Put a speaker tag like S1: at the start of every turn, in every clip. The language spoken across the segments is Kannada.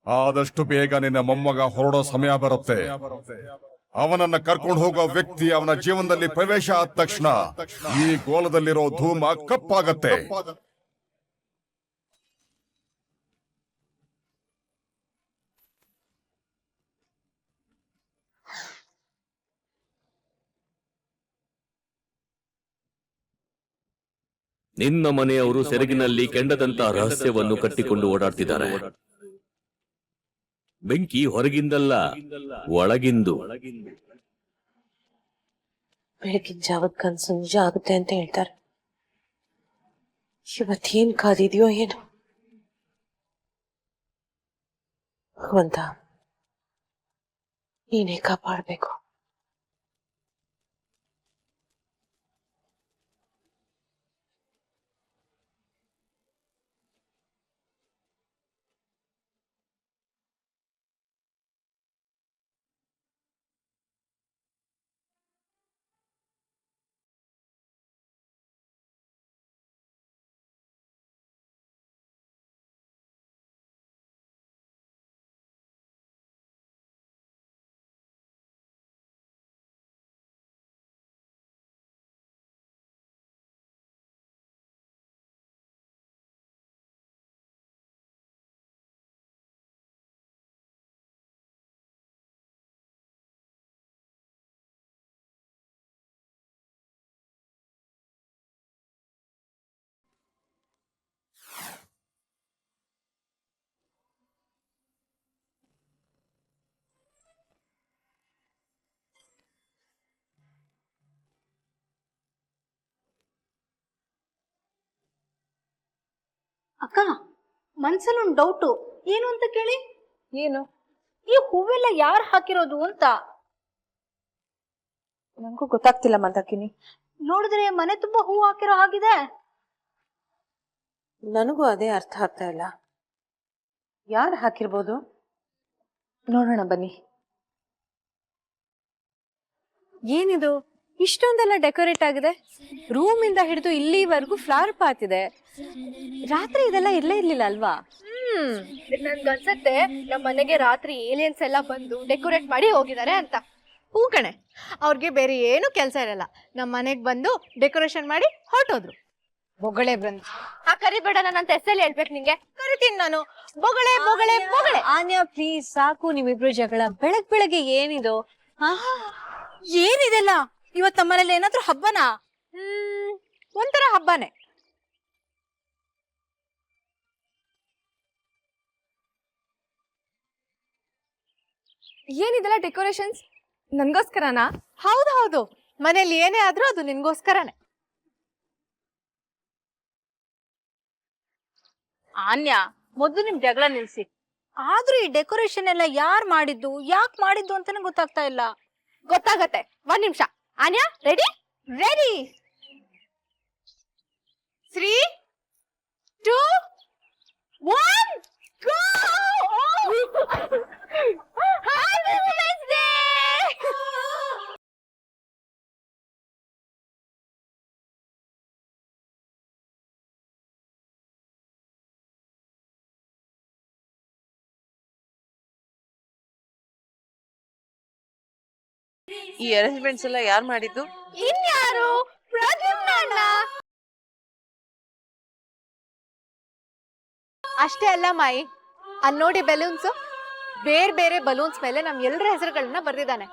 S1: ಆದಷ್ಟು ಬೇಗ ನಿನ್ನ ಮೊಮ್ಮಗ ಹೊರಡೋ ಸಮಯ ಬರುತ್ತೆ. ಅವನನ್ನ ಕರ್ಕೊಂಡು ಹೋಗೋ ವ್ಯಕ್ತಿ ಅವನ ಜೀವನದಲ್ಲಿ ಪ್ರವೇಶ ಆದ ತಕ್ಷಣ ಈ ಗೋಲದಲ್ಲಿರೋ ಧೂಮ ಕಪ್ಪಾಗತ್ತೆ.
S2: ನಿನ್ನ ಮನೆಯವರು ಸೆರಗಿನಲ್ಲಿ ಕೆಂಡದಂತ ರಹಸ್ಯವನ್ನು ಕಟ್ಟಿಕೊಂಡು ಓಡಾಡ್ತಿದ್ದಾರೆ. ಬೆಂಕಿ ಹೊರಗಿಂದಲ್ಲ, ಒಳಗಿಂದು.
S3: ಬೆಳಗಿನ ಜಾವದ ಕನ್ಸು ನಿಜ ಆಗುತ್ತೆ ಅಂತ ಹೇಳ್ತಾರೆ. ಇವತ್ತೇನ್ ಕಾದಿದೆಯೋ ಏನು. ಭಗವಂತ, ನೀನೇ ಕಾಪಾಡಬೇಕು.
S4: ಅಕ್ಕ, ಮನ್ಸಲ್ಲೊಂದು ಡೌಟು. ಏನು ಅಂತ ಕೇಳಿ.
S3: ಏನು?
S4: ಈ ಹೂವೆಲ್ಲ ಯಾರು ಹಾಕಿರೋದು ಅಂತ.
S3: ನಂಗೂ ಗೊತ್ತಾಗ್ತಿಲ್ಲ ಮಂದಾಕಿನಿ.
S4: ನೋಡಿದ್ರೆ ಮನೆ ತುಂಬಾ ಹೂ ಹಾಕಿರೋ ಹಾಗಿದೆ.
S3: ನನಗೂ ಅದೇ ಅರ್ಥ ಆಗ್ತಾ ಇಲ್ಲ. ಯಾರು ಹಾಕಿರ್ಬೋದು? ನೋಡೋಣ ಬನ್ನಿ.
S5: ಏನಿದು ಇಷ್ಟೊಂದೆಲ್ಲ ಡೆಕೋರೇಟ್ ಆಗಿದೆ? ರೂಮ್ ಇಂದ ಹಿಡಿದು ಇಲ್ಲಿವರೆಗೂ ಫ್ಲವರ್ ಪಾತ್ ಇದೆ. ರಾತ್ರಿ ಇದೆಲ್ಲ ಇರ್ಲೇ ಇರ್ಲಿಲ್ಲ ಅಲ್ವಾ?
S4: ನನ್ಗನ್ಸತ್ತೆ ನಮ್ಮ ಮನೆಗೆ ರಾತ್ರಿ ಏಲಿಯನ್ಸ್ ಎಲ್ಲ ಬಂದು ಡೆಕೋರೇಟ್ ಮಾಡಿ ಹೋಗಿದ್ದಾರೆ ಅಂತ.
S5: ಹೂ ಕಣೆ, ಅವ್ರಿಗೆ ಬೇರೆ ಏನು ಕೆಲಸ ಇರಲ್ಲ. ನಮ್ಮ ಮನೆಗ್ ಬಂದು ಡೆಕೋರೇಷನ್ ಮಾಡಿ ಹೊರಟೋದ್ರು. ಬೊಗಳೆ ಬಂದು
S4: ಕರಿಬೇಡ, ನನ್ನ ಹೆಸರಲ್ಲಿ ಹೇಳ್ಬೇಕು ನಿಂಗೆ. ಕರಿತೀನಿ ನಾನು. ಬೊಗಳೆ ಬೊಗಳೆ ಬೊಗಳೆ.
S5: ಆನ್ಯಾ ಪ್ಲೀಸ್ ಸಾಕು ನಿಮ್ಮಿಬ್ರು ಜಗಳ. ಬೆಳಗ್ಗೆ ಏನಿದು?
S4: ಏನಿದೆಲ್ಲ? ಇವತ್ ನಮ್ಮನೇಲಿ ಏನಾದ್ರೂ ಹಬ್ಬನಾ?
S5: ಒಂಥರ ಹಬ್ಬನೇ. ಏನಿದೆಲ್ಲ ಡೆಕೋರೇಷನ್ಸ್? ನನ್ಗೋಸ್ಕರನಾ?
S4: ಹೌದು, ಮನೇಲಿ ಏನೇ ಆದ್ರೂ ಅದು ನಿನ್ಗೋಸ್ಕರನೇ.
S5: ಆನ್ಯಾ, ಮೊದ್ಲು ನಿಮ್ ಜಗಳ ನಿಲ್ಸಿ.
S4: ಆದ್ರೂ ಈ ಡೆಕೋರೇಷನ್ ಎಲ್ಲ ಯಾರ್ ಮಾಡಿದ್ದು, ಯಾಕೆ ಮಾಡಿದ್ದು ಅಂತಾನೆ ಗೊತ್ತಾಗ್ತಾ ಇಲ್ಲ.
S5: ಗೊತ್ತಾಗತ್ತೆ, ಒಂದ್ ನಿಮಿಷ. Anya, ready?
S4: Ready.
S5: 3, 2, 1 go! Happy Women's Day!
S3: ಈ ಅರೇಂಜ್ಮೆಂಟ್ಸ್ ಎಲ್ಲ ಯಾರು ಮಾಡಿದ್ದು?
S5: ಇನ್ಯಾರು? ಪ್ರದ್ಯುಮ್ನ.
S4: ಅಷ್ಟೇ ಅಲ್ಲ ಮಾಯಿ, ಅಲ್ಲಿ ನೋಡಿ ಬೆಲೂನ್ಸ್. ಬೇರೆ ಬೇರೆ ಬಲೂನ್ಸ್ ಮೇಲೆ ನಮ್ ಎಲ್ಲರ ಹೆಸರುಗಳನ್ನ ಬರ್ದಿದ್ದಾನೆ.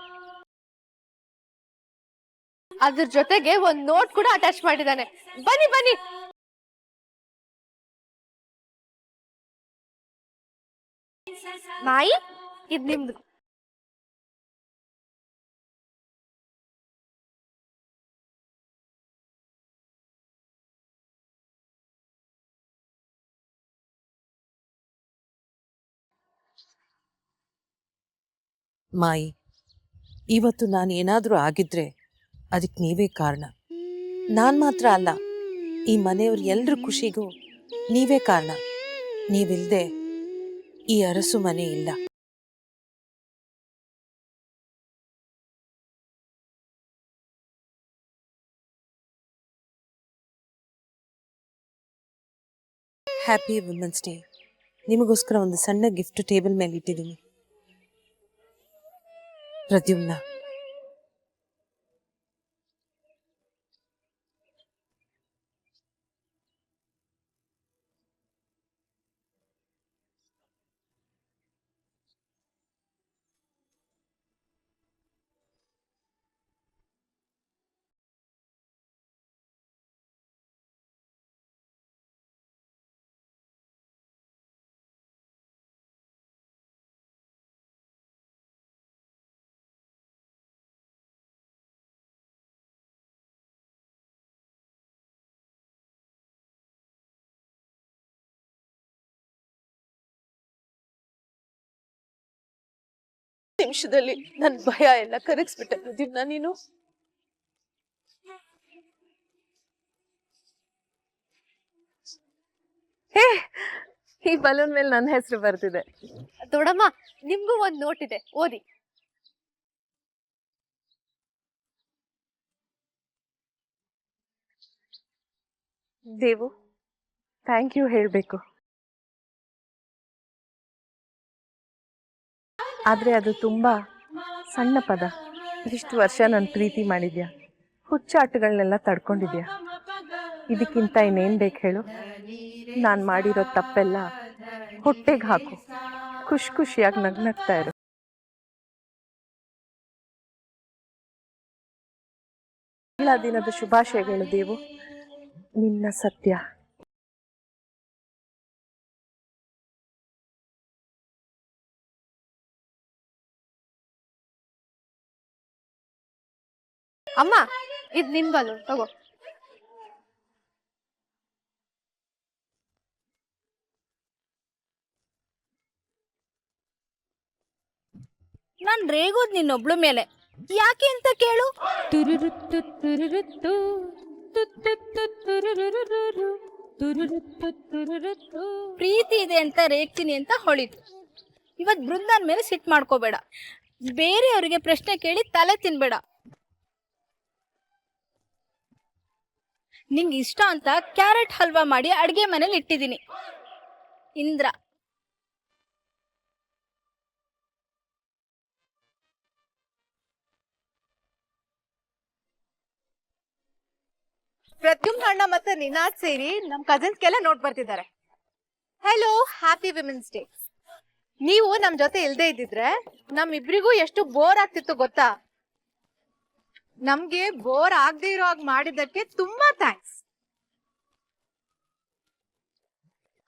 S4: ಅದ್ರ ಜೊತೆಗೆ ಒಂದ್ ನೋಟ್ ಕೂಡ ಅಟ್ಯಾಚ್ ಮಾಡಿದ್ದಾನೆ. ಬನ್ನಿ ಬನ್ನಿ. ಮಾಯಿ, ಇದ್ ನಿಮ್ದು.
S3: ಮಾಯಿ, ಇವತ್ತು ನಾನು ಏನಾದರೂ ಆಗಿದ್ರೆ ಅದಕ್ಕೆ ನೀವೇ ಕಾರಣ. ನಾನು ಮಾತ್ರ ಅಲ್ಲ, ಈ ಮನೆಯವ್ರ ಎಲ್ರ ಖುಷಿಗೂ ನೀವೇ ಕಾರಣ. ನೀವಿಲ್ದೆ ಈ ಅರಸು ಮನೆ ಇಲ್ಲ. ಹ್ಯಾಪಿ ವುಮೆನ್ಸ್ ಡೇ ನಿಮಗೋಸ್ಕರ ಒಂದು ಸಣ್ಣ ಗಿಫ್ಟ್ ಟೇಬಲ್ ಮೇಲೆ ಇಟ್ಟಿದ್ದೀನಿ. ಪ್ರದ್ಯುಮ್ನ, ನಿಮಿಷದಲ್ಲಿ ನನ್ನ ಭಯ ಎಲ್ಲ ಕರಗಿಸ್ಬಿಟ್ಟೆ ಪ್ರದ್ಯುಮ್ನ ನೀನು.
S5: ಹೇ, ಈ ಬಲೂನ್ ಮೇಲೆ ನನ್ನ ಹೆಸರು ಬರ್ತಿದೆ.
S4: ದೊಡ್ಡಮ್ಮ, ನಿಮ್ಗೂ ಒಂದ್ ನೋಟ್ ಇದೆ, ಓದಿ.
S5: ದೇವು, ಥ್ಯಾಂಕ್ ಯು ಹೇಳ್ಬೇಕು. ಆದ್ರೆ ಅದು ತುಂಬಾ ಸಣ್ಣ ಪದ. ಇಷ್ಟು ವರ್ಷ ನಾನು ಪ್ರೀತಿ ಮಾಡಿದ್ಯಾ, ಹುಚ್ಚಾಟಗಳನ್ನೆಲ್ಲ ತಡ್ಕೊಂಡಿದ್ಯಾ. ಇದಕ್ಕಿಂತ ಇನ್ನೇನ್ ಬೇಕು ಹೇಳು? ನಾನು ಮಾಡಿರೋ ತಪ್ಪೆಲ್ಲ ಹೊಟ್ಟೆಗೆ ಹಾಕು, ಖುಷಿಯಾಗಿ ನಗ್ನಗ್ತಾ ಇರು. ಎಲ್ಲ ದಿನದ ಶುಭಾಶಯಗಳು ದೇವು. ನಿನ್ನ ಸತ್ಯ.
S4: ಅಮ್ಮ, ಇದ್ ನಿನ್ ಬಲೂನ್ ತಗೋ.
S6: ನಾನ್ ರೇಗೋದ್ ನಿನ್ನೊಬ್ಳು ಮೇಲೆ, ಯಾಕೆ ಅಂತ ಕೇಳು. ಪ್ರೀತಿ ಇದೆ ಅಂತ ರೇಗ್ತೀನಿ ಅಂತ ಹೊಳಿತು. ಇವತ್ ಬೃಂದಾನ್ ಮೇಲೆ ಸಿಟ್ ಮಾಡ್ಕೋಬೇಡ. ಬೇರೆಯವ್ರಿಗೆ ಪ್ರಶ್ನೆ ಕೇಳಿ ತಲೆ ತಿನ್ಬೇಡ. ನಿಂಗೆ ಇಷ್ಟ ಅಂತ ಕ್ಯಾರೆಟ್ ಹಲ್ವಾ ಮಾಡಿ ಅಡ್ಗೆ ಮನೇಲಿ ಇಟ್ಟಿದ್ದೀನಿ. ಇಂದ್ರ,
S4: ಪ್ರದ್ಯುಮ್ನ ಅಣ್ಣ ಮತ್ತೆ ನಿನಾದ್ ಸೇರಿ ನಮ್ ಕಸಿನ್ಸ್ಗೆಲ್ಲ ನೋಟ್ ಬರ್ತಿದ್ದಾರೆ. Hello, happy women's day. ನೀವು ನಮ್ ಜೊತೆ ಇಲ್ದೇ ಇದ್ದಿದ್ರೆ ನಮ್ಮಿಬ್ರಿಗೂ ಎಷ್ಟು ಬೋರ್ ಆಗ್ತಿತ್ತು ಗೊತ್ತಾ? ನಮ್ಗೆ ಬೋರ್ ಆಗದೆ ಇರೋ ಹಾಗೆ ಮಾಡಿದ್ದಕ್ಕೆ ತುಂಬಾ thanks.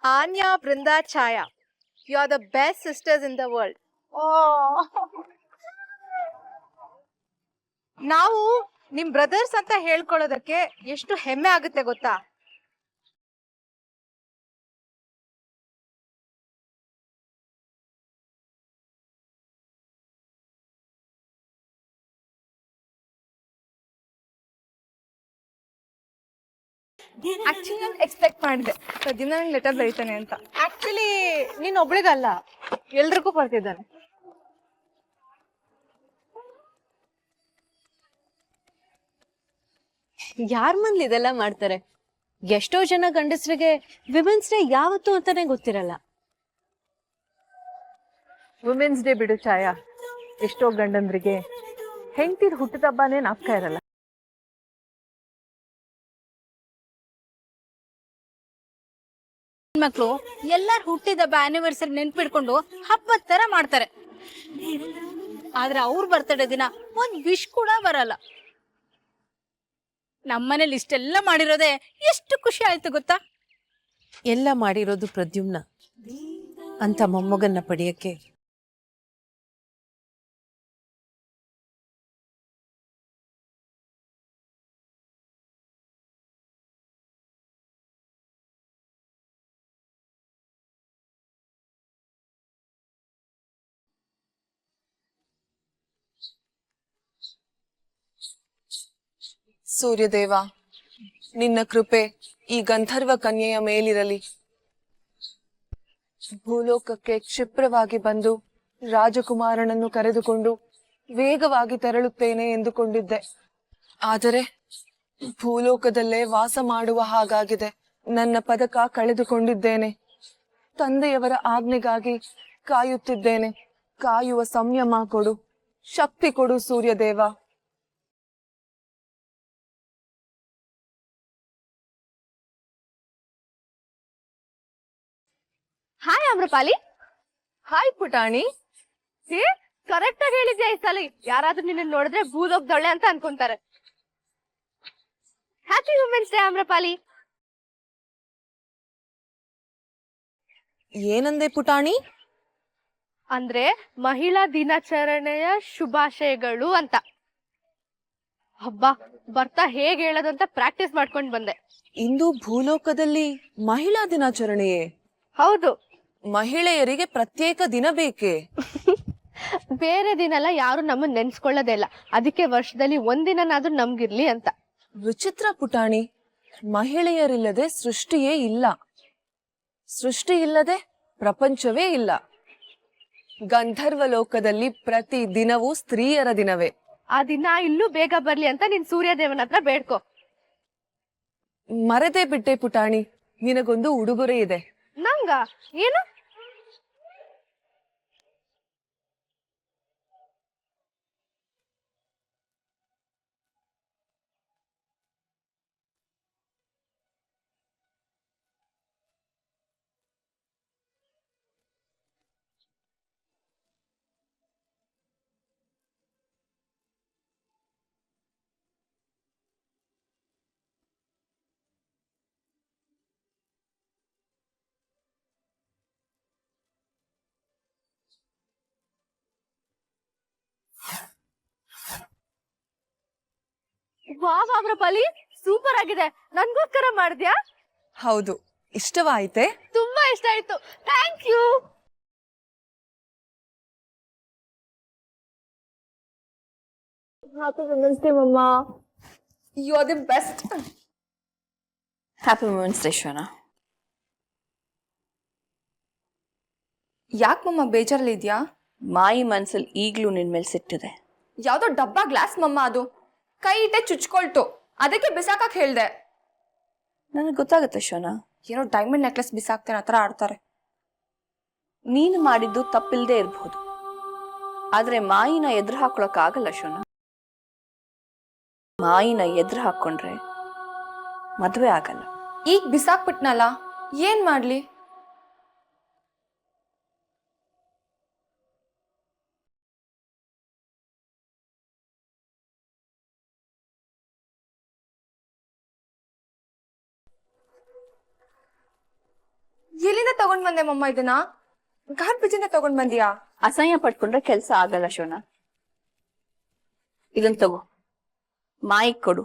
S4: Anya, Brinda, Chhaya, you are the best sisters in the world. ನಾವು ನಿಮ್ ಬ್ರದರ್ಸ್ ಅಂತ ಹೇಳ್ಕೊಳ್ಳೋದಕ್ಕೆ ಎಷ್ಟು ಹೆಮ್ಮೆ ಆಗುತ್ತೆ ಗೊತ್ತಾ?
S5: ಆಕ್ಚುಲಿ ನಾನು ಎಕ್ಸ್ಪೆಕ್ಟ್ ಮಾಡಿದೆ ಪ್ರದ್ಯುಮ್ನ ನಂಗೆ ಲೆಟರ್ ಬರೀತಾನೆ ಅಂತ.
S4: ಆಕ್ಚುಲಿ ನೀನ್ ಒಬ್ಳಿಗಲ್ಲ, ಎಲ್ರಿಗೂ ಬರ್ತಿದ್ದಾನೆ.
S7: ಯಾರ ಮನ್ಲಿ ಇದೆಲ್ಲ ಮಾಡ್ತಾರೆ? ಎಷ್ಟೋ ಜನ ಗಂಡಸರಿಗೆ ವಿಮೆನ್ಸ್ ಡೇ ಯಾವತ್ತು ಅಂತಾನೆ ಗೊತ್ತಿರಲ್ಲ.
S5: ವುಮೆನ್ಸ್ ಡೇ ಬಿಡು ಛಾಯಾ, ಎಷ್ಟೋ ಗಂಡಂದ್ರಿಗೆ ಹೆಂಡತಿರ್ ಹುಟ್ಟಿದ ಹಬ್ಬನೇ ನಾಪ್ಕ ಇರಲ್ಲ.
S6: ಮಕ್ಳು ಎಲ್ಲಾರು ಹುಟ್ಟಿದಬ್ಬ ಆನಿವರ್ಸರಿ ನೆನ್ಪಿಡ್ಕೊಂಡು ಹಬ್ಬದ ತರ ಮಾಡ್ತಾರೆ. ಆದ್ರೆ ಅವ್ರ ಬರ್ತಡೇ ದಿನ ಒಂದ್ ವಿಶ್ ಕೂಡ ಬರಲ್ಲ. ನಮ್ಮನೇಲಿ ಇಷ್ಟೆಲ್ಲ ಮಾಡಿರೋದೇ ಎಷ್ಟು ಖುಷಿ ಆಯ್ತು ಗೊತ್ತಾ?
S3: ಎಲ್ಲ ಮಾಡಿರೋದು ಪ್ರದ್ಯುಮ್ನ ಅಂತ ಮೊಮ್ಮಗನ್ನ ಪಡೆಯಕ್ಕೆ.
S8: ಸೂರ್ಯದೇವ, ನಿನ್ನ ಕೃಪೆ ಈ ಗಂಧರ್ವ ಕನ್ಯೆಯ ಮೇಲಿರಲಿ. ಭೂಲೋಕಕ್ಕೆ ಕ್ಷಿಪ್ರವಾಗಿ ಬಂದು ರಾಜಕುಮಾರನನ್ನು ಕರೆದುಕೊಂಡು ವೇಗವಾಗಿ ತೆರಳುತ್ತೇನೆ ಎಂದುಕೊಂಡಿದ್ದೆ. ಆದರೆ ಭೂಲೋಕದಲ್ಲೇ ವಾಸ ಮಾಡುವ ಹಾಗಾಗಿದೆ. ನನ್ನ ಪದಕ ಕಳೆದುಕೊಂಡಿದ್ದೇನೆ. ತಂದೆಯವರ ಆಜ್ಞೆಗಾಗಿ ಕಾಯುತ್ತಿದ್ದೇನೆ. ಕಾಯುವ ಸಂಯಮ ಕೊಡು, ಶಕ್ತಿ ಕೊಡು ಸೂರ್ಯದೇವ.
S4: ಹಾಯ್ ಅಮ್ರಪಾಲಿ.
S8: ಹಾಯ್ ಪುಟಾಣಿ.
S4: ಕರೆಕ್ಟ್ ಆಗಿ ಹೇಳಿದ್ಯಾ ಈ ಸಲ. ಯಾರಾದ್ರೂ ನಿನ್ನ ನೋಡಿದ್ರೆ ಬೂದೋಗ್ದೊಳ್ಳೆ ಅಂತ ಅನ್ಕೊಂತಾರೆ. Happy women's day Amrapali.
S8: ಏನಂದೆ ಪುಟಾಣಿ?
S4: ಅಂದ್ರೆ ಮಹಿಳಾ ದಿನಾಚರಣೆಯ ಶುಭಾಶಯಗಳು ಅಂತ. ಹಬ್ಬ ಬರ್ತಾ ಹೇಗ್ ಹೇಳೋದಂತ ಪ್ರಾಕ್ಟೀಸ್ ಮಾಡ್ಕೊಂಡ್ ಬಂದೆ.
S8: ಇಂದು ಭೂಲೋಕದಲ್ಲಿ ಮಹಿಳಾ ದಿನಾಚರಣೆಯೇ?
S4: ಹೌದು.
S8: ಮಹಿಳೆಯರಿಗೆ ಪ್ರತ್ಯೇಕ ದಿನ ಬೇಕೇ?
S4: ಬೇರೆ ದಿನ ಎಲ್ಲ ಯಾರು ನಮ್ಮನ್ನ ನೆನ್ಸ್ಕೊಳ್ಳೋದೇ ಇಲ್ಲ. ಅದಕ್ಕೆ ವರ್ಷದಲ್ಲಿ ಒಂದಿನಾದ್ರೂ ನಮ್ಗಿರ್ಲಿ ಅಂತ.
S8: ವಿಚಿತ್ರ ಪುಟಾಣಿ. ಮಹಿಳೆಯರಿಲ್ಲದೆ ಸೃಷ್ಟಿಯೇ ಇಲ್ಲ, ಸೃಷ್ಟಿ ಇಲ್ಲದೆ ಪ್ರಪಂಚವೇ ಇಲ್ಲ. ಗಂಧರ್ವ ಲೋಕದಲ್ಲಿ ಪ್ರತಿ ದಿನವೂ ಸ್ತ್ರೀಯರ ದಿನವೇ.
S4: ಆ ದಿನ ಇಲ್ಲೂ ಬೇಗ ಬರ್ಲಿ ಅಂತ ನೀನ್ ಸೂರ್ಯದೇವನ ಹತ್ರ ಬೇಡ್ಕೊ.
S8: ಮರೆತೇ ಬಿಟ್ಟೆ ಪುಟಾಣಿ, ನಿನಗೊಂದು ಉಡುಗೊರೆ ಇದೆ.
S4: ನಂಗ ಏನು? ವಾವ್ ಅಮ್ರಪಾಲಿ, ಸೂಪರ್ ಆಗಿದೆ. ನನ್ಗೋಸ್ಕರ ಮಾಡಿದ್ಯಾ?
S8: ಹೌದು. ಇಷ್ಟವಾಯಿತೆ?
S4: ತುಂಬಾ ಇಷ್ಟ ಆಯ್ತು. Thank you.
S9: Happy Women's Day, Mama. You are the best.
S10: Happy women's day ಶೋನಾ.
S9: ಯಾಕೆ ಮಮ್ಮ ಬೇಜಾರಲ್ಲಿ ಇದೆಯಾ?
S10: ಮಾಯಿ ಮನ್ಸಲ್ಲಿ ಈಗಲೂ ನಿನ್ ಮೇಲೆ ಸಿಟ್ಟಿದೆ.
S9: ಯಾವುದೋ ಡಬ್ಬ ಗ್ಲಾಸ್ ಮಮ್ಮ, ಅದು ಕೈ ಇಟ್ಟೆ ಚುಚ್ಕೊಳ್ತು, ಅದಕ್ಕೆ ಬಿಸಾಕಕ್ಕೆ ಹೇಳ್ದೆ.
S10: ನನಗೆ ಗೊತ್ತಾಗುತ್ತೆ ಶೋನಾ.
S9: ಏನೋ ಡೈಮಂಡ್ ನೆಕ್ಲೆಸ್ ಬಿಸಾಕ್ತೇನೆ ಆ ಥರ ಆಡ್ತಾರೆ.
S10: ನೀನು ಮಾಡಿದ್ದು ತಪ್ಪಿಲ್ದೇ ಇರಬಹುದು, ಆದ್ರೆ ಮಾಯಿನ ಎದುರು ಹಾಕೊಳಕ್ಕಾಗಲ್ಲ ಶೋನಾ. ಮಾಯಿನ ಎದುರು ಹಾಕೊಂಡ್ರೆ ಮದುವೆ ಆಗಲ್ಲ.
S9: ಈಗ ಬಿಸಾಕ್ಬಿಟ್ನಲ್ಲ, ಏನ್ ಮಾಡ್ಲಿ? ಎಲ್ಲಿಂದ ತಗೊಂಡ್ ಬಂದೆ ಮಮ್ಮ ಇದನ್ನ? ಗಾರ್ಬೇಜಿಂದ ತಗೊಂಡ್ ಬಂದಿಯಾ?
S10: ಅಸಹ್ಯ ಪಟ್ಕೊಂಡ್ರೆ ಕೆಲಸ ಆಗಲ್ಲ ಶೋನಾ. ಇದನ್ ತಗೋ, ಮಾಯಿಗ್ ಕೊಡು.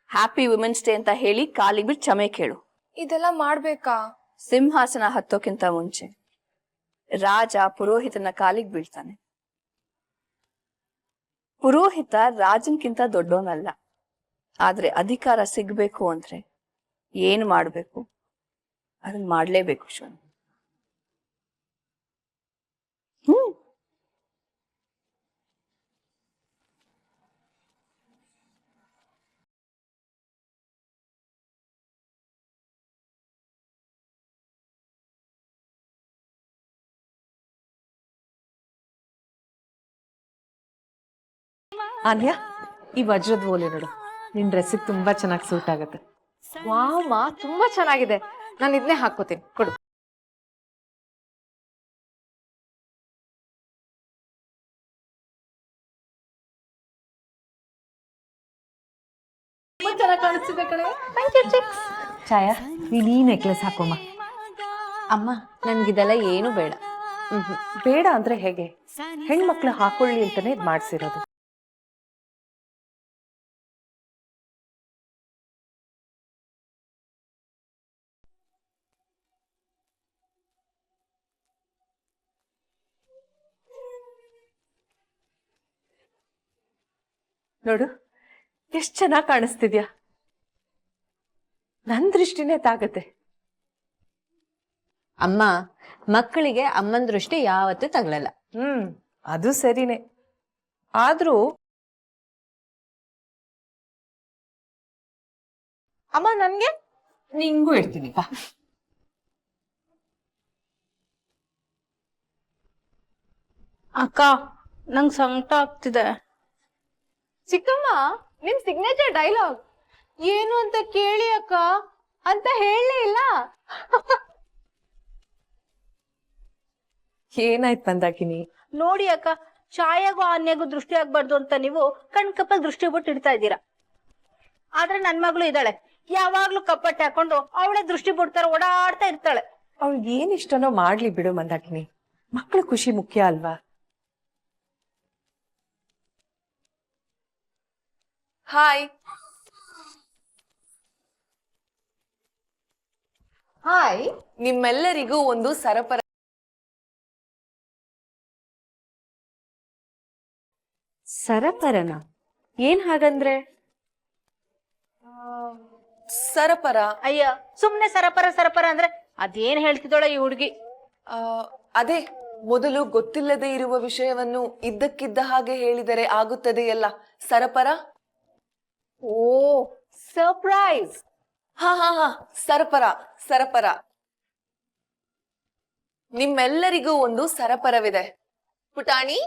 S10: ಹ್ಯಾಪಿ ವುಮೆನ್ಸ್ ಡೇ ಅಂತ ಹೇಳಿ ಕಾಲಿಗೆ ಬಿಟ್ಟು ಕ್ಷಮೆ ಕೇಳು.
S9: ಇದೆಲ್ಲ ಮಾಡ್ಬೇಕಾ?
S10: ಸಿಂಹಾಸನ ಹತ್ತೋಕ್ಕಿಂತ ಮುಂಚೆ ರಾಜ ಪುರೋಹಿತನ ಕಾಲಿಗೆ ಬೀಳ್ತಾನೆ. ಪುರೋಹಿತ ರಾಜನ್ಕಿಂತ ದೊಡ್ಡವನಲ್ಲ, ಆದ್ರೆ ಅಧಿಕಾರ ಸಿಗ್ಬೇಕು ಅಂದ್ರೆ ಏನ್ ಮಾಡ್ಬೇಕು ಅದನ್ನ ಮಾಡ್ಲೇಬೇಕು ಶೋನ.
S5: ಅನ್ಯ, ಈ ವಜ್ರದ ಓಲೆ ನೋಡು, ನಿನ್ ಡ್ರೆಸ್ಸಿಗೆ ತುಂಬಾ ಚೆನ್ನಾಗಿ ಸೂಟ್ ಆಗುತ್ತೆ.
S4: ವಾವ್ ಮಾ, ತುಂಬಾ ಚೆನ್ನಾಗಿದೆ. ನಾನು ಇದನ್ನೇ ಹಾಕೋತೀನಿ, ಕೊಡು.
S5: ಚೆನ್ನಾಗಿ ಕಾಣಿಸ್ತಿದೆ ಕಣೆ. ಛಾಯಾ, ನೀನ್ ಈ ನೆಕ್ಲೆಸ್ ಹಾಕೋಮ್ಮ.
S7: ಅಮ್ಮ, ನನ್ಗಿದೆಲ್ಲ ಏನು ಬೇಡ.
S5: ಬೇಡ ಅಂದ್ರೆ ಹೇಗೆ? ಹೆಣ್ಮಕ್ಳು ಹಾಕೊಳ್ಳಿ ಅಂತಾನೆ ಇದ್ ಮಾಡ್ಸಿರೋದು. ನೋಡು, ಎಷ್ಟ್ ಚೆನ್ನಾಗಿ ಕಾಣಿಸ್ತಿದ್ಯಾ. ನನ್ ದೃಷ್ಟಿನೇ ತಾಗತ್ತೆ.
S7: ಅಮ್ಮ, ಮಕ್ಕಳಿಗೆ ಅಮ್ಮನ ದೃಷ್ಟಿ ಯಾವತ್ತೂ ತಗಲಲ್ಲ.
S5: ಅದು ಸರಿನೇ. ಆದ್ರೂ
S4: ಅಮ್ಮ, ನನ್ಗೆ
S5: ನಿಂಗೂ ಇಡ್ತೀನಿ ಬಾ.
S6: ಅಕ್ಕ ನಂಗೆ ಸಂಕಟ ಆಗ್ತಿದೆ.
S4: ಚಿಕ್ಕಮ್ಮ, ನಿಮ್ ಸಿಗ್ನೇಚರ್ ಡೈಲಾಗ್ ಏನು ಅಂತ ಕೇಳಿ ಅಕ್ಕ ಅಂತ ಹೇಳಲೇ ಇಲ್ಲ.
S5: ಏನಾಯ್ತು ಮಂದಾಕಿನಿ?
S6: ನೋಡಿ ಅಕ್ಕ, ಛಾಯಾಗೂ ಆನ್ಯಾಗೂ ದೃಷ್ಟಿ ಆಗ್ಬಾರ್ದು ಅಂತ ನೀವು ಕಪ್ಪಲ್ ದೃಷ್ಟಿ ಬಿಟ್ಟು ಇಡ್ತಾ ಇದ್ದೀರಾ. ಆದ್ರೆ ನನ್ ಮಗಳು ಇದ್ದಾಳೆ, ಯಾವಾಗ್ಲೂ ಕಪ್ಪಟ್ಟೆ ಹಾಕೊಂಡು ಅವಳೇ ದೃಷ್ಟಿ ಬಿಡ್ತಾರ ಓಡಾಡ್ತಾ ಇರ್ತಾಳೆ.
S5: ಅವ್ಳಿಗೆ ಏನ್ ಇಷ್ಟನೋ ಮಾಡ್ಲಿ ಬಿಡು ಮಂದಾಕಿನಿ, ಮಕ್ಕಳ ಖುಷಿ ಮುಖ್ಯ ಅಲ್ವಾ?
S8: ಹಾಯ್.
S4: ಹಾಯ್.
S8: ನಿಮ್ಮೆಲ್ಲರಿಗೂ ಒಂದು ಸರಪರ.
S7: ಸರಪರನ? ಏನ್ ಹಾಗಂದ್ರೆ?
S8: ಸರಪರ
S6: ಅಯ್ಯ, ಸುಮ್ನೆ ಸರಪರ ಸರಪರ ಅಂದ್ರೆ ಅದೇನ್ ಹೇಳ್ತಿದ್ದಾಳೆ ಈ ಹುಡುಗಿ.
S8: ಅದೇ, ಮೊದಲು ಗೊತ್ತಿಲ್ಲದೆ ಇರುವ ವಿಷಯವನ್ನು ಇದ್ದಕ್ಕಿದ್ದ ಹಾಗೆ ಹೇಳಿದರೆ ಆಗುತ್ತದೆಯಲ್ಲ, ಸರಪರ.
S4: ಓ, ಸರ್ಪ್ರೈಸ್.
S8: ಹಾ ಹಾ ಹಾ, ಸರಪರ ಸರಪರ. ನಿಮ್ಮೆಲ್ಲರಿಗೂ ಒಂದು ಸರಪರವಿದೆ. ಪುಟಾಣಿ,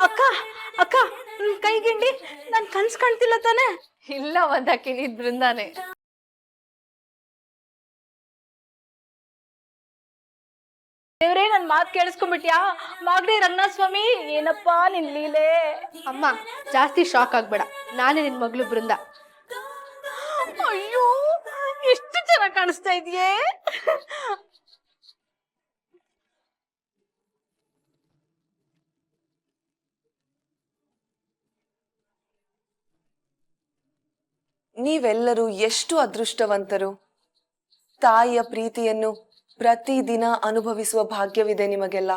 S6: ಅಕ್ಕ ಅಕ್ಕ, ಕೈಗಿಂಡಿ, ನನ್ ಕನ್ಸ್ ಕಾಣ್ತಿಲ್ಲ ತಾನೆ?
S4: ಇಲ್ಲ ಮಂದಾಕಿನಿ, ಬೃಂದಾನೆ.
S6: ದೇವ್ರೇ, ನನ್ ಮಾತ್ ಕೇಳಿಸ್ಕೊಂಡ್ಬಿಟ್ಯಾ? ಮಾಗಡಿ ರಂಗನಾಥ ಸ್ವಾಮಿ, ಏನಪ್ಪಾ ನಿನ್ ಲೀಲೆ.
S4: ಅಮ್ಮ, ಜಾಸ್ತಿ ಶಾಕ್ ಆಗ್ಬೇಡ, ನಾನೇ ನಿನ್ ಮಗಳು ಬೃಂದ.
S6: ಅಯ್ಯೋ, ಎಷ್ಟು ಚೆನ್ನಾಗಿ ಕಾಣಿಸ್ತಾ ಇದೆಯೇ.
S8: ನೀವೆಲ್ಲರೂ ಎಷ್ಟು ಅದೃಷ್ಟವಂತರು. ತಾಯಿಯ ಪ್ರೀತಿಯನ್ನು ಪ್ರತಿದಿನ ಅನುಭವಿಸುವ ಭಾಗ್ಯವಿದೆ ನಿಮಗೆಲ್ಲ.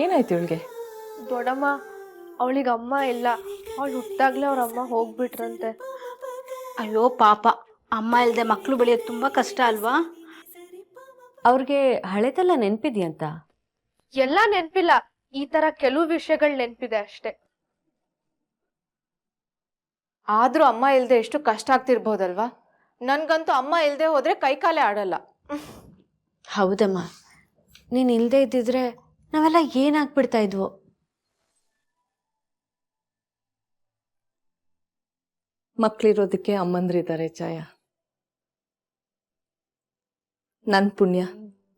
S5: ಏನಾಯ್ತು ಇವಳಿಗೆ?
S4: ದೊಡ್ಡಮ್ಮ, ಅವಳಿಗೆ ಅಮ್ಮ ಇಲ್ಲ. ಅವಳು ಹುಟ್ಟಾಗ್ಲೇ ಅವ್ರ ಅಮ್ಮ ಹೋಗ್ಬಿಟ್ರಂತೆ.
S6: ಅಯ್ಯೋ ಪಾಪ, ಅಮ್ಮ ಇಲ್ದೆ ಮಕ್ಳು ಬೆಳೆಯೋದು ತುಂಬಾ ಕಷ್ಟ ಅಲ್ವಾ?
S7: ಅವ್ರಿಗೆ ಹಳೆದೆಲ್ಲ ನೆನ್ಪಿದ್ಯಂತ?
S4: ಎಲ್ಲ ನೆನ್ಪಿಲ್ಲ, ಈ ತರ ಕೆಲವು ವಿಷಯಗಳು ನೆನ್ಪಿದೆ ಅಷ್ಟೇ. ಆದ್ರೂ ಅಮ್ಮ ಇಲ್ದೆ ಎಷ್ಟು ಕಷ್ಟ ಆಗ್ತಿರ್ಬೋದಲ್ವಾ? ನನ್ಗಂತೂ ಅಮ್ಮ ಇಲ್ದೆ ಹೋದ್ರೆ ಕೈಕಾಲೇ ಆಡಲ್ಲ.
S7: ಹೌದಮ್ಮ, ನೀನ್ ಇಲ್ದೇ ಇದ್ದಿದ್ರೆ ನಾವೆಲ್ಲ ಏನಾಗ್ಬಿಡ್ತಾ ಇದ್ವೋ.
S5: ಮಕ್ಳಿರೋದಕ್ಕೆ ಅಮ್ಮಂದ್ರಿದ್ದಾರೆ ಛಾಯ. ನನ್ ಪುಣ್ಯ,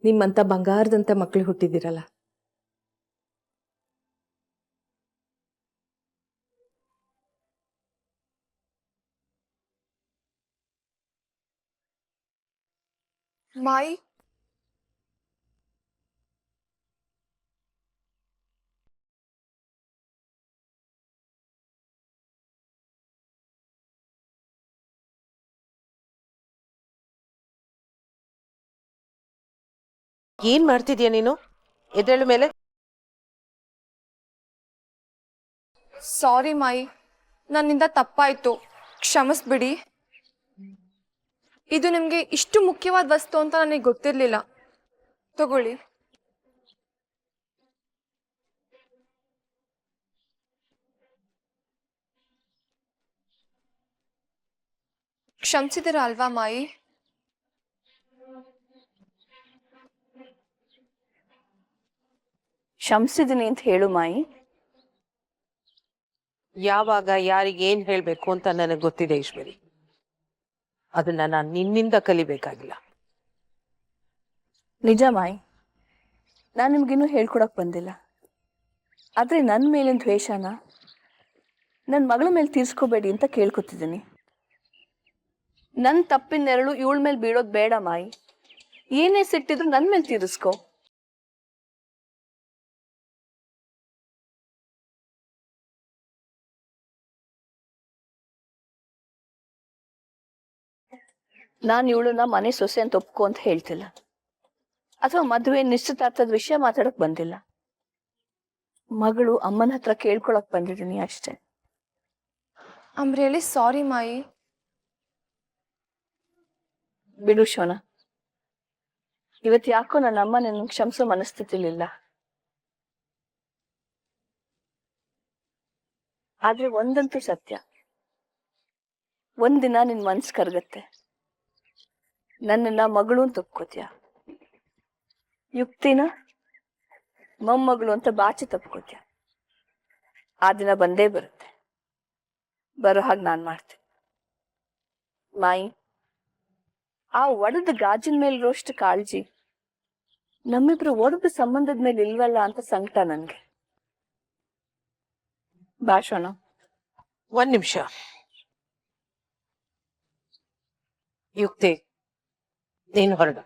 S5: ನಿಮ್ಮಂತ ಬಂಗಾರದಂತ ಮಕ್ಳು ಹುಟ್ಟಿದಿರಲ್ಲ.
S9: ಮಾಯಿ,
S3: ಏನ್ ಮಾಡ್ತಿದ್ಯಾ ನೀನು? ಎದ್ದೇಳು ಮೇಲೆ.
S9: ಸಾರಿ ಮಾಯಿ, ನನ್ನಿಂದ ತಪ್ಪಾಯ್ತು, ಕ್ಷಮಿಸ್ಬಿಡಿ. ಇದು ನಿಮ್ಗೆ ಇಷ್ಟು ಮುಖ್ಯವಾದ ವಸ್ತು ಅಂತ ನನಗೆ ಗೊತ್ತಿರ್ಲಿಲ್ಲ. ತಗೊಳ್ಳಿ. ಕ್ಷಮಿಸಿದಿರ ಅಲ್ವಾ ಮಾಯಿ?
S10: ಕ್ಷಮಿಸಿದೀನಿ ಅಂತ ಹೇಳು ಮಾಯಿ.
S3: ಯಾವಾಗ ಯಾರಿಗೆ ಏನ್ ಹೇಳ್ಬೇಕು ಅಂತ ನನಗೆ ಗೊತ್ತಿದೆ ಈಶ್ವರಿ. ಅದನ್ನ ನಾನು ನಿನ್ನಿಂದ ಕಲಿಬೇಕಾಗಿಲ್ಲ.
S10: ನಿಜ ಮಾಯಿ, ನಾನು ನಿಮ್ಗಿನ್ನೂ ಹೇಳ್ಕೊಡಕ್ ಬಂದಿಲ್ಲ. ಆದ್ರೆ ನನ್ನ ಮೇಲಿನ ದ್ವೇಷನ ನನ್ನ ಮಗಳ ಮೇಲೆ ತೀರ್ಸ್ಕೋಬೇಡಿ ಅಂತ ಕೇಳ್ಕೊತಿದ್ದೀನಿ. ನನ್ನ ತಪ್ಪಿನ ನೆರಳು ಇವಳ ಮೇಲೆ ಬೀಳೋದು ಬೇಡ ಮಾಯಿ. ಏನೇ ಸಿಟ್ಟಿದ್ರು ನನ್ ಮೇಲೆ ತೀರಿಸ್ಕೊ. ನಾನು ಇವಳನ್ನ ಮನೆ ಸೊಸೆ ಅಂತ ಒಪ್ಕೊ ಅಂತ ಹೇಳ್ತಿಲ್ಲ, ಅಥವಾ ಮದುವೆ ನಿಶ್ಚಿತಾರ್ಥದ ವಿಷಯ ಮಾತಾಡಕ್ ಬಂದಿಲ್ಲ. ಮಗಳು ಅಮ್ಮನ ಹತ್ರ ಕೇಳ್ಕೊಳಕ್ ಬಂದಿದ್ದೀನಿ ಅಷ್ಟೇ.
S9: ಐಮ್ ರಿಯಲಿ ಸಾರಿ ಮಾಯಿ.
S10: ಬಿಡು ಶೋನ, ಇವತ್ತು ಯಾಕೋ ನನ್ನ ಅಮ್ಮ ನಿನ್ನ ಕ್ಷಮಿಸೋ ಮನಸ್ಥಿತಿಲಿಲ್ಲ. ಆದ್ರೆ ಒಂದಂತೂ ಸತ್ಯ, ಒಂದಿನ ನಿನ್ ಮನ್ಸ್ ಕರ್ಗತ್ತೆ, ನನ್ನನ್ನ ಮಗಳು ಅಂತ ಒಪ್ಕೋತೀಯ. ಯುಕ್ತಿನ ಮೊಮ್ಮಗಳು ಅಂತ ಬಾಚಿ ತಪ್ಕೋತೀಯ. ಆ ದಿನ ಬಂದೇ ಬರುತ್ತೆ. ಬರೋ ಹಾಗೆ ನಾನ್ ಮಾಡ್ತೀನಿ. ಮಾಯಿ, ಆ ಒಡೆದ ಗಾಜಿನ ಮೇಲಿರೋಷ್ಟು ಕಾಳಜಿ ನಮ್ಮಿಬ್ರು ಒಡೆದ ಸಂಬಂಧದ ಮೇಲೆ ಇಲ್ವಲ್ಲ ಅಂತ ಸಂಕಟ ನನ್ಗೆ. ಭಾಷಣ.
S3: ಒಂದ್ ನಿಮಿಷ. ಯುಕ್ತಿ, ನೀನು ಹೊರಡು.